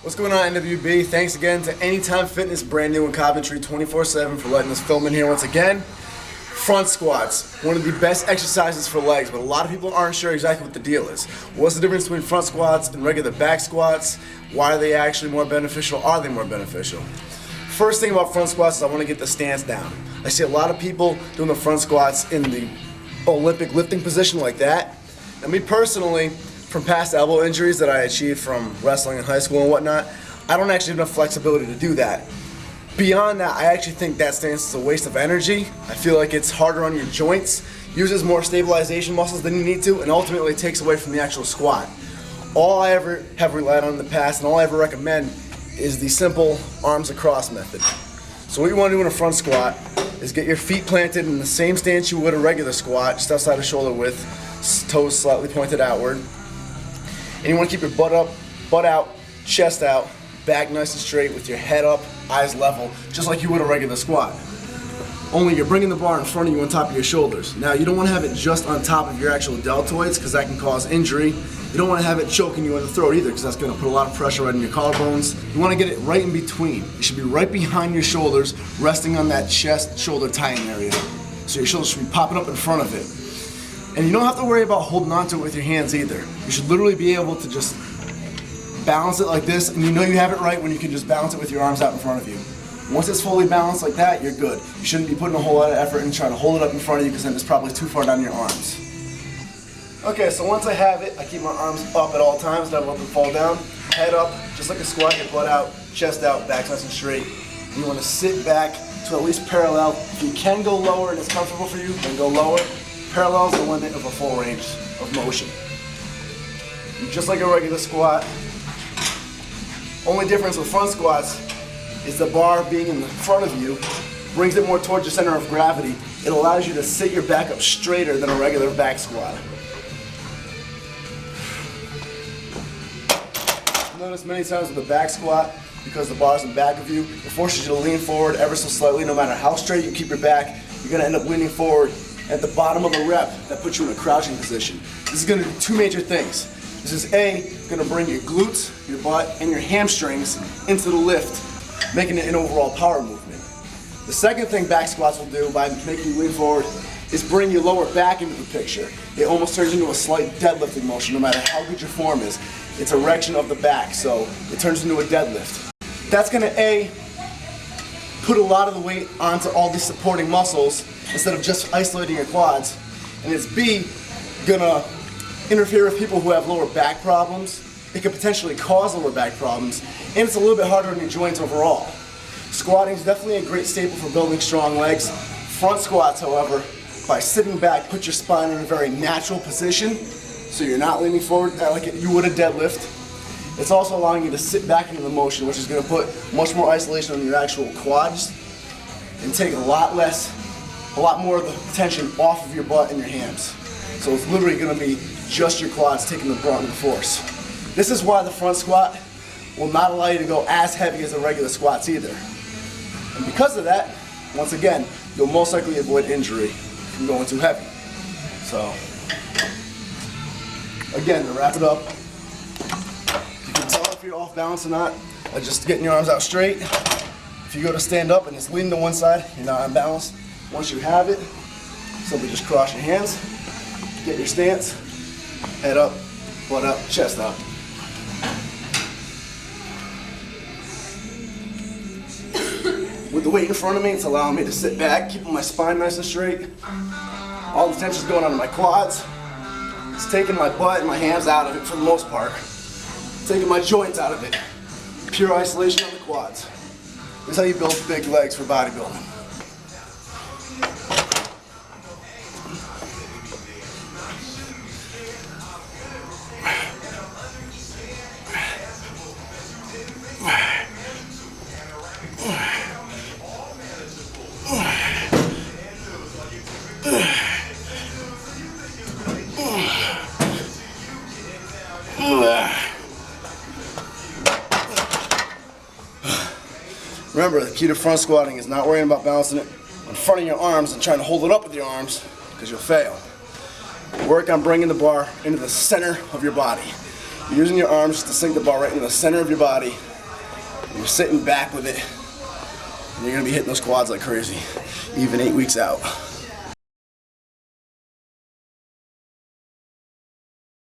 What's going on, NWB? Thanks again to Anytime Fitness, brand new in Coventry, 24/7, for letting us film in here once again. Front squats, one of the best exercises for legs, but a lot of people aren't sure exactly what the deal is. What's the difference between front squats and regular back squats? Why are they actually more beneficial? Are they more beneficial? First thing about front squats is I want to get the stance down. I see a lot of people doing the front squats in the Olympic lifting position like that. And me personally, from past elbow injuries that I achieved from wrestling in high school and whatnot, I don't actually have enough flexibility to do that. Beyond that, I actually think that stance is a waste of energy. I feel like it's harder on your joints, uses more stabilization muscles than you need to, and ultimately takes away from the actual squat. All I ever have relied on in the past, and all I ever recommend, is the simple arms across method. So what you want to do in a front squat is get your feet planted in the same stance you would a regular squat, just outside of shoulder width, toes slightly pointed outward. And you want to keep your butt up, butt out, chest out, back nice and straight with your head up, eyes level, just like you would a regular squat. Only you're bringing the bar in front of you on top of your shoulders. Now you don't want to have it just on top of your actual deltoids because that can cause injury. You don't want to have it choking you in the throat either because that's going to put a lot of pressure right in your collarbones. You want to get it right in between. It should be right behind your shoulders, resting on that chest-shoulder tying area. So your shoulders should be popping up in front of it. And you don't have to worry about holding onto it with your hands either. You should literally be able to just balance it like this, and you know you have it right when you can just balance it with your arms out in front of you. Once it's fully balanced like that, you're good. You shouldn't be putting a whole lot of effort in trying to hold it up in front of you because then it's probably too far down your arms. Okay, so once I have it, I keep my arms up at all times, never let them fall down. Head up, just like a squat, your butt out, chest out, back nice and straight. You want to sit back to at least parallel. If you can go lower and it's comfortable for you, then go lower. Parallel is the limit of a full range of motion. Just like a regular squat. Only difference with front squats is the bar being in the front of you brings it more towards your center of gravity. It allows you to sit your back up straighter than a regular back squat. Notice many times with the back squat, because the bar's in back of you, it forces you to lean forward ever so slightly. No matter how straight you keep your back, you're going to end up leaning forward at the bottom of the rep. That puts you in a crouching position. This is going to do two major things. This is A, going to bring your glutes, your butt, and your hamstrings into the lift, making it an overall power movement. The second thing back squats will do by making you lean forward is bring your lower back into the picture. It almost turns into a slight deadlifting motion no matter how good your form is. It's erection of the back, so it turns into a deadlift. That's going to A, put a lot of the weight onto all these supporting muscles instead of just isolating your quads. And it's B, going to interfere with people who have lower back problems. It could potentially cause lower back problems, and it's a little bit harder on your joints overall. Squatting is definitely a great staple for building strong legs. Front squats, however, by sitting back, put your spine in a very natural position, so you're not leaning forward like you would a deadlift. It's also allowing you to sit back into the motion, which is going to put much more isolation on your actual quads and take a lot more of the tension off of your butt and your hams. So it's literally going to be just your quads taking the brunt of the force. This is why the front squat will not allow you to go as heavy as the regular squats either. And because of that, once again, you'll most likely avoid injury from going too heavy. So, again, to wrap it up, you can tell if you're off balance or not by just getting your arms out straight. If you go to stand up and it's leaning to one side, you're not on balance. Once you have it, simply just cross your hands, get your stance, head up, butt up, chest up. With the weight in front of me, it's allowing me to sit back, keeping my spine nice and straight. All the tension's going on in my quads. It's taking my butt and my hands out of it for the most part. Taking my joints out of it. Pure isolation on the quads. This is how you build big legs for bodybuilding. Remember, the key to front squatting is not worrying about balancing it in front of your arms and trying to hold it up with your arms, because you'll fail. Work on bringing the bar into the center of your body. You're using your arms to sink the bar right into the center of your body. You're sitting back with it, and you're going to be hitting those quads like crazy, even 8 weeks out.